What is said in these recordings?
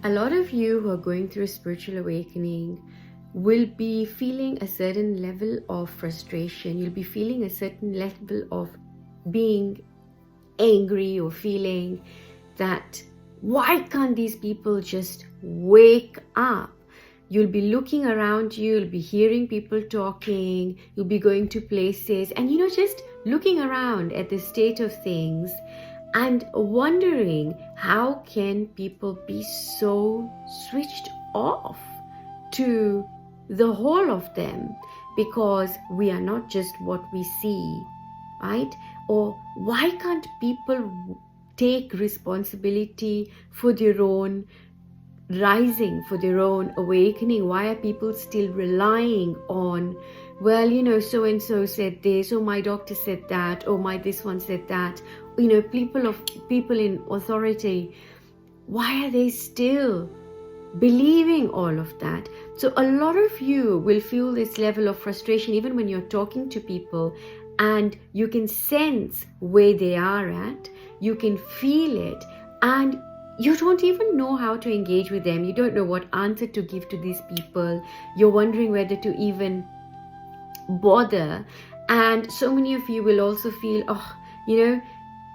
A lot of you who are going through a spiritual awakening will be feeling a certain level of frustration. You'll be feeling a certain level of being angry or feeling that why can't these people just wake up? You'll be looking around you, you'll be hearing people talking, you'll be going to places and just looking around at the state of things and wondering how can people be so switched off to the whole of them, because we are not just what we see, right? Or why can't people take responsibility for their own rising, for their own awakening? Why are people still relying on, well, so and so said this, or my doctor said that, or my this one said that, people in authority? Why are they still believing all of that? So a lot of you will feel this level of frustration even when you're talking to people, and you can sense where they are at, you can feel it, and you don't even know how to engage with them. You don't know what answer to give to these people. You're wondering whether to even bother. And so many of you will also feel,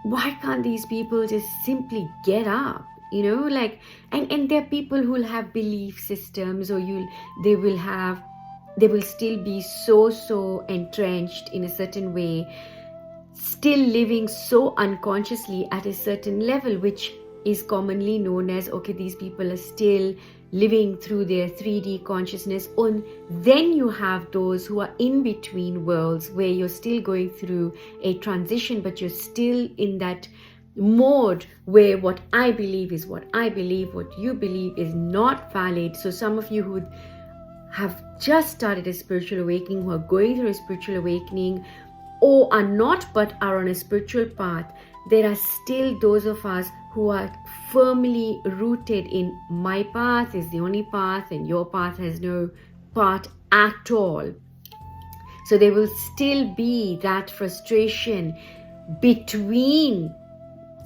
why can't these people just simply get up? And there are people who will have belief systems, or they will still be so entrenched in a certain way, still living so unconsciously at a certain level, which is commonly known as, okay, these people are still living through their 3D consciousness. And then you have those who are in between worlds, where you're still going through a transition, but you're still in that mode where what I believe is what I believe, what you believe is not valid. So some of you who have just started a spiritual awakening, who are going through a spiritual awakening, or are not but are on a spiritual path, there are still those of us who are firmly rooted in my path is the only path and your path has no path at all. So there will still be that frustration between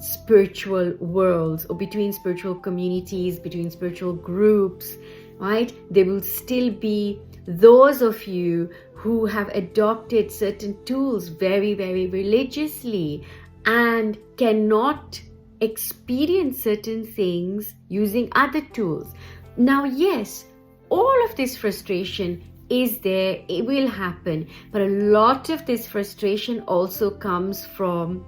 spiritual worlds, or between spiritual communities, between spiritual groups, right? There will still be those of you who have adopted certain tools very, very religiously and cannot experience certain things using other tools. Now, yes, all of this frustration is there, it will happen, but a lot of this frustration also comes from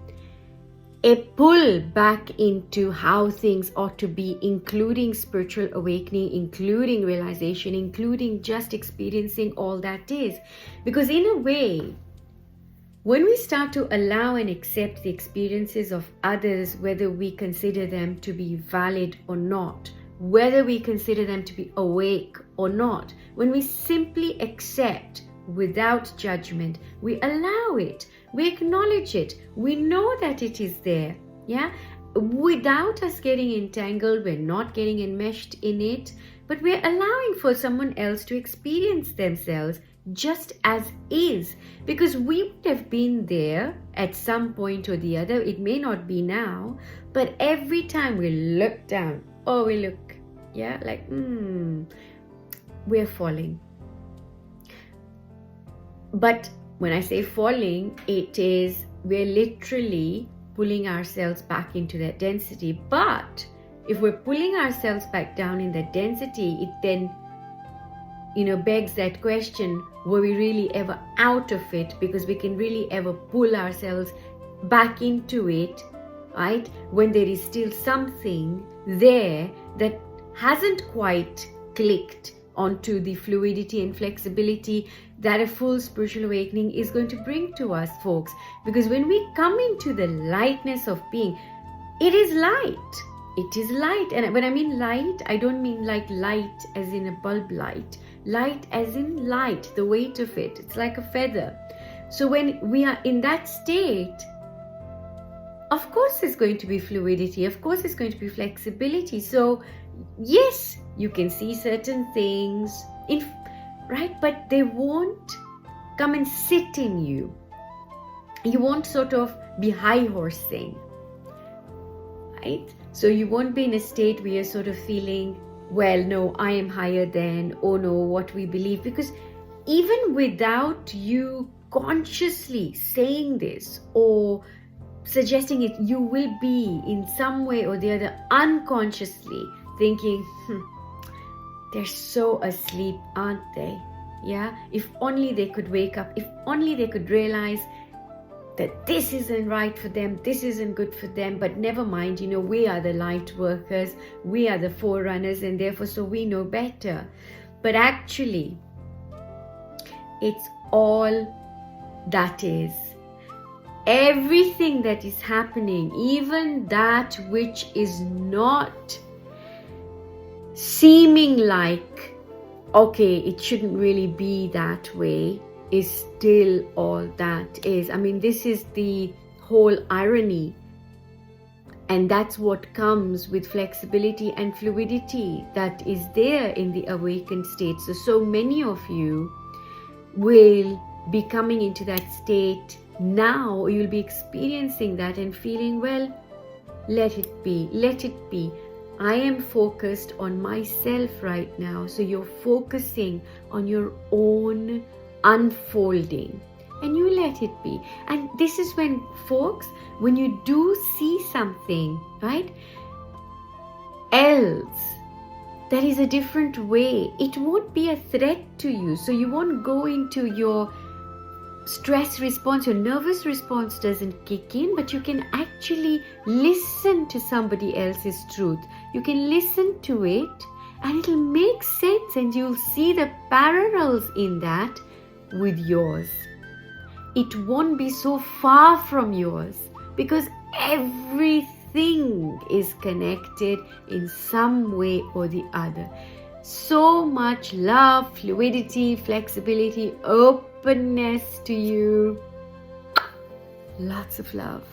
a pull back into how things ought to be, including spiritual awakening, including realization, including just experiencing all that is. Because in a way, when we start to allow and accept the experiences of others, whether we consider them to be valid or not, whether we consider them to be awake or not, when we simply accept without judgment, we allow it, we acknowledge it, we know that it is there, without us getting entangled, we're not getting enmeshed in it, but we're allowing for someone else to experience themselves just as is, because we would have been there at some point or the other. It may not be now, but every time we look down, or we look, like, we're falling. But when I say falling, it is, we're literally pulling ourselves back into that density. But if we're pulling ourselves back down in that density, it then begs that question, were we really ever out of it? Because we can really ever pull ourselves back into it, right? When there is still something there that hasn't quite clicked onto the fluidity and flexibility that a full spiritual awakening is going to bring to us, folks. Because when we come into the lightness of being, it is light. It is light. And when I mean light, I don't mean like light as in a bulb light. Light as in light, the weight of it. It's like a feather. So when we are in that state, of course there's going to be fluidity. Of course there's going to be flexibility. So yes, you can see certain things, right? But they won't come and sit in you. You won't sort of be high horsing, right? So you won't be in a state where you're sort of feeling, well, no, I am higher than, oh no, what we believe. Because even without you consciously saying this or suggesting it, you will be in some way or the other unconsciously thinking, they're so asleep, aren't they? Yeah, if only they could wake up, if only they could realize that this isn't right for them, this isn't good for them. But never mind, we are the light workers, we are the forerunners, and therefore so we know better. But actually, it's all that is. Everything that is happening, even that which is not seeming like, okay, it shouldn't really be that way, is still all that is. I mean, this is the whole irony. And that's what comes with flexibility and fluidity that is there in the awakened state. So many of you will be coming into that state now, or you'll be experiencing that and feeling, well, let it be, let it be. I am focused on myself right now. So you're focusing on your own unfolding and you let it be. And this is when, folks, when you do see something, right, else that is a different way, it won't be a threat to you. So you won't go into your stress response, your nervous response doesn't kick in, but you can actually listen to somebody else's truth. You can listen to it and it'll make sense, and you'll see the parallels in that with yours. It won't be so far from yours because everything is connected in some way or the other. So much love, fluidity, flexibility, openness to you. Lots of love.